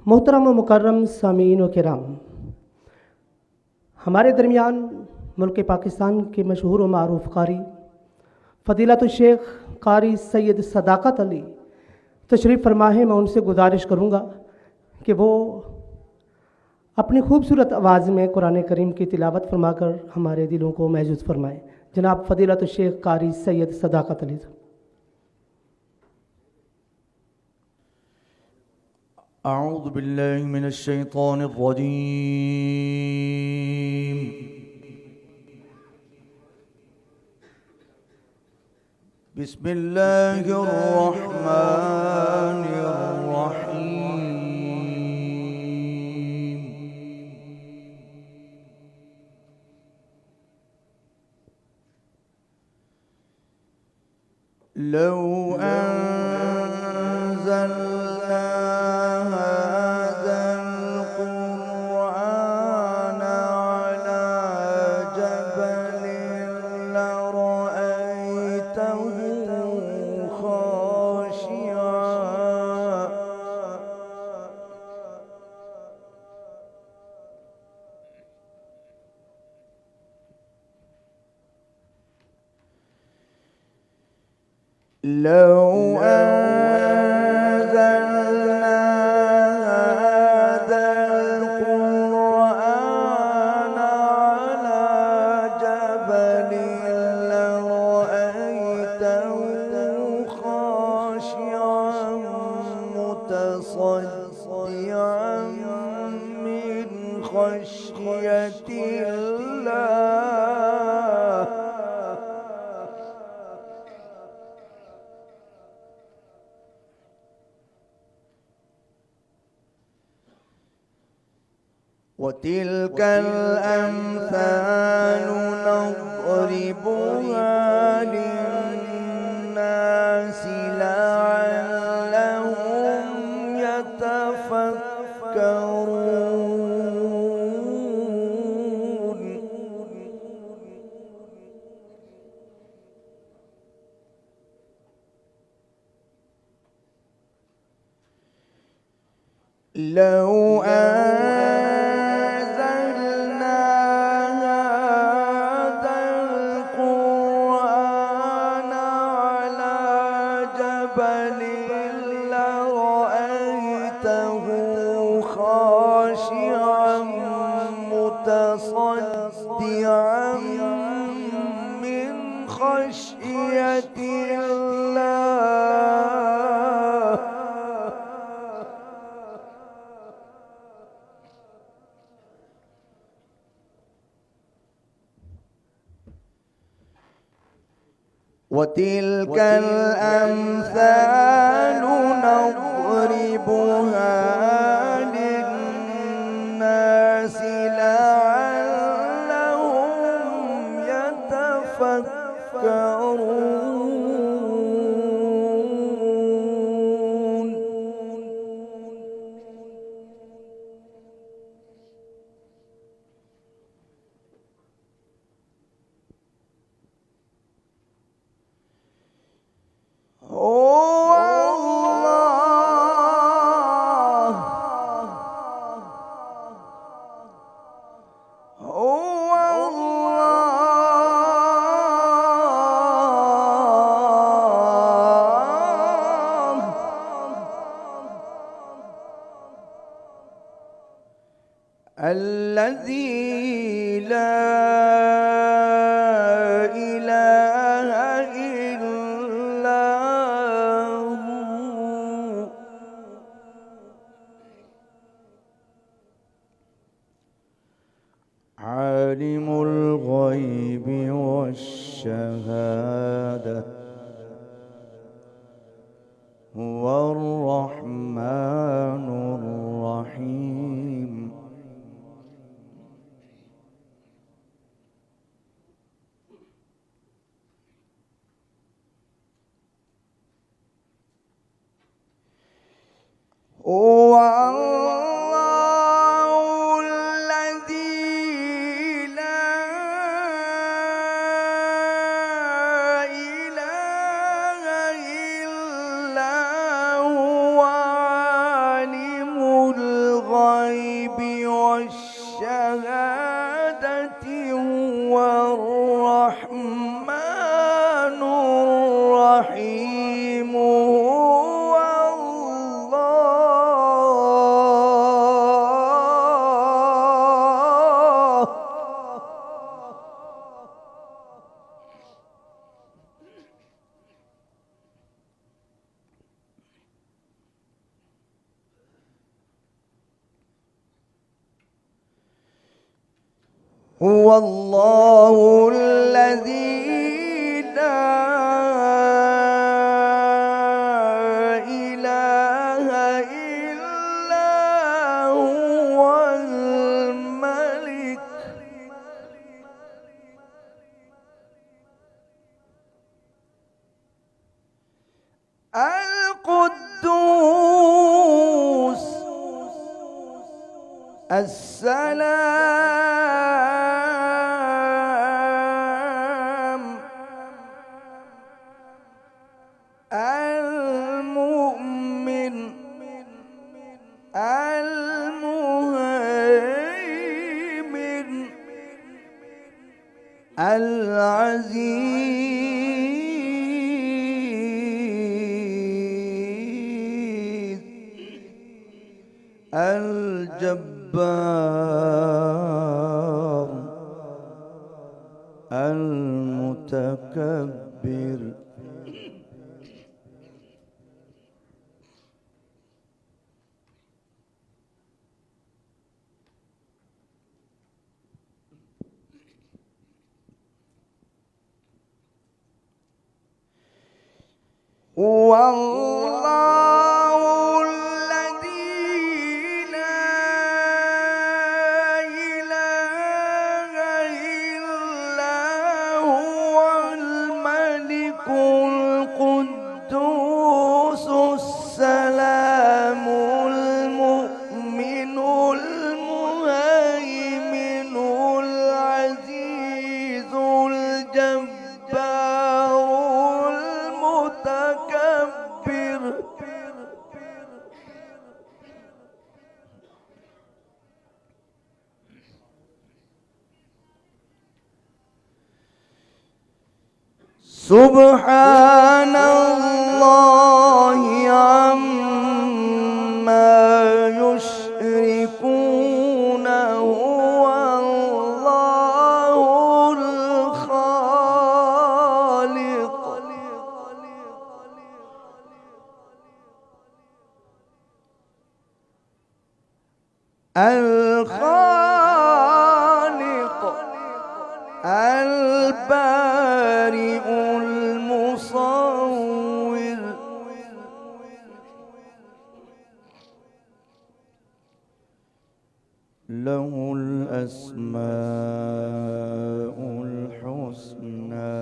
मोहतरम व मुकर्रम सामीन व किराम, हमारे दरमियान मुल्क पाकिस्तान के मशहूर व मारूफ कारी फ़दीलत शेख कारी सैयद सदाकत अली तशरीफ़ फरमा है। मैं उनसे गुजारिश करूँगा कि वो अपनी खूबसूरत आवाज़ में कुरान करीम की तिलावत फरमाकर हमारे दिलों को महजूज़ फरमाएँ। जनाब फ़दीलत शेख कारी सैयद सदाकत अली। अऊज़ु बिल्लाहि मिनश शैतानिर रजीम। बिस्मिल्लाहिर रहमानिर रहीम। लौ अंज़लना لو أنزلنا هذا القرآن على جبل لرأيته خاشعا متصدعا من خشية الله. وتلك الأمثال نضربها للناس لعلهم يتفكرون. لو متصدعا من خشية الله. وتلك الأمثال نضربها للناس لعلهم يتفكرون. الذي لا إله إلا هو عالم الغيب والشهادة هو الرحمن الرحيم. هو الله الذي لا إله هو الله الذي لا إله إلا هو الملك القدوس السلام المؤمن المهيمن العزيز الجبار المتكبر هو الله الذي لا إله إلا هو الملك القدوس السلام المؤمن المهيمن العزيز الجبار المتكبر سبحان الله عما يشركون هو الله الخالق البارئ المصور له الأسماء الحسنى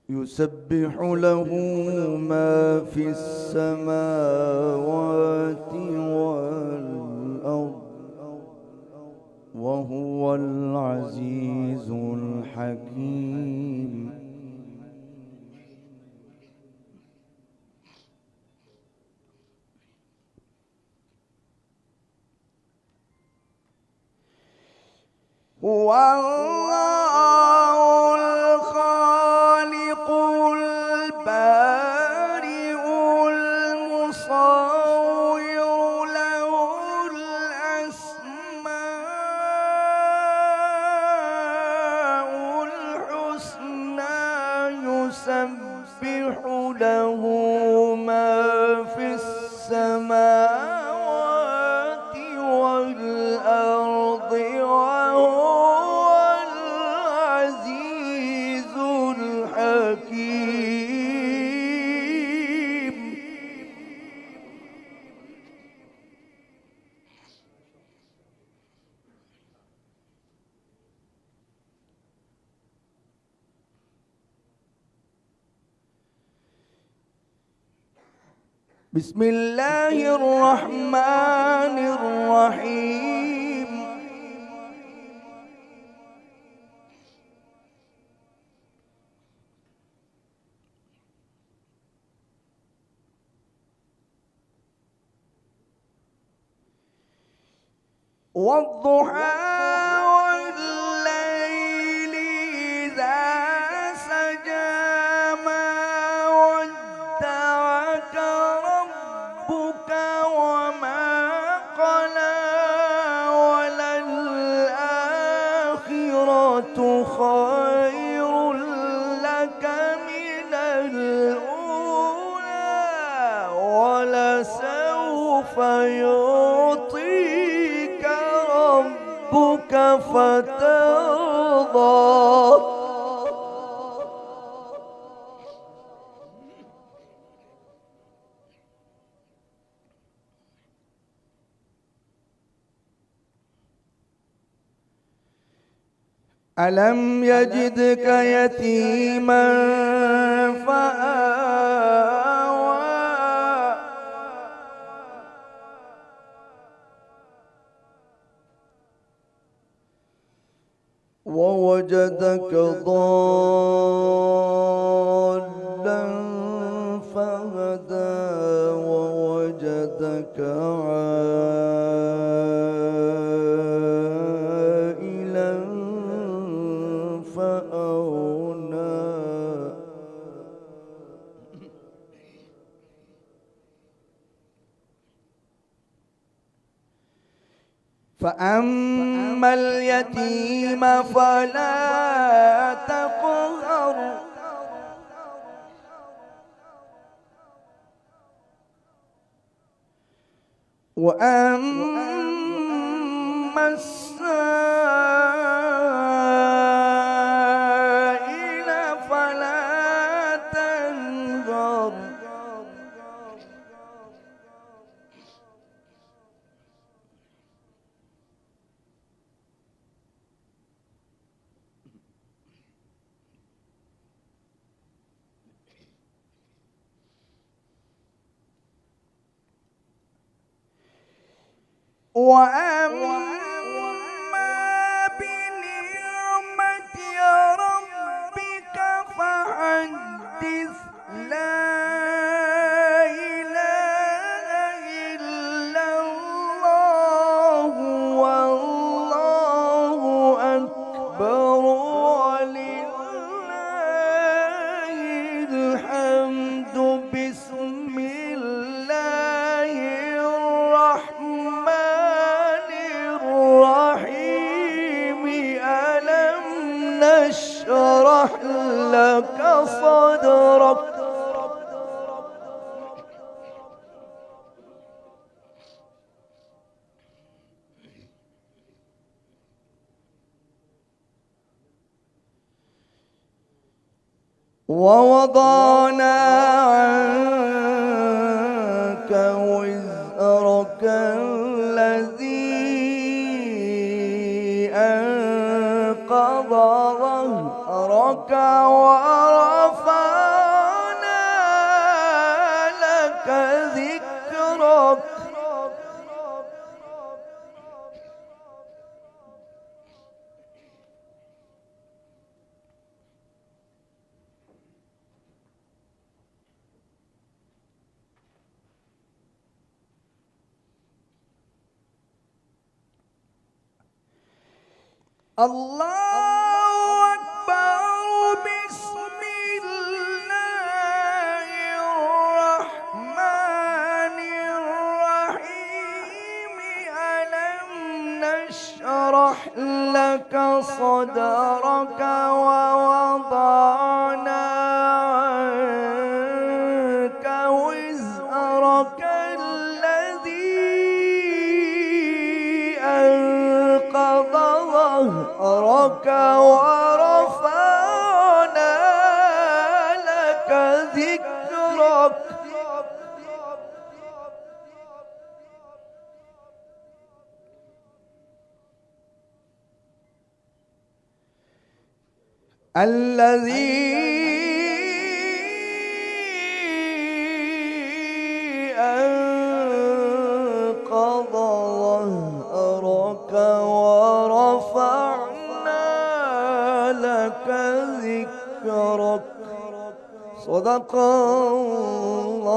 يسبح له ما في السماوات والأرض وهو العزيز الحكيم هو الله الخالق البارئ المصور له الأسماء الحسنى يسبح له ما في السماوات والأرض وهو العزيز الحكيم بسم الله الرحمن الرحيم والضحى والليل إذا سجى ما ودعك ربك وما قلى وللآخرة خير لك من الأولى ولسوف يعطيك ربك فترضى. ألم يجدك يتيما فآوى ووجدك ضالا فهدى ووجدك عائلا فأغنى. فأما اليتيم فلا تقهر وأما السائل فلا تنهر. وأما بنعمة ربك فحدث. لا إله إلا الله والله أكبر ولله الحمد. بسم الله الرحمن الرحيم. ألم نشرح لك صدرك. ووضعنا عنك وزرك الذي أنقض ظهرك ورفعنا لك ذكرك. الله أكبر. بسم الله الرحمن الرحيم. ألم نشرح لك صدرك ووضعنا عنك وزرك الذي أنقض ظهرك ورفعنا لك ذكرك. الذي أنقض ظهرك ورفعنا لك ذكرك. صدق الله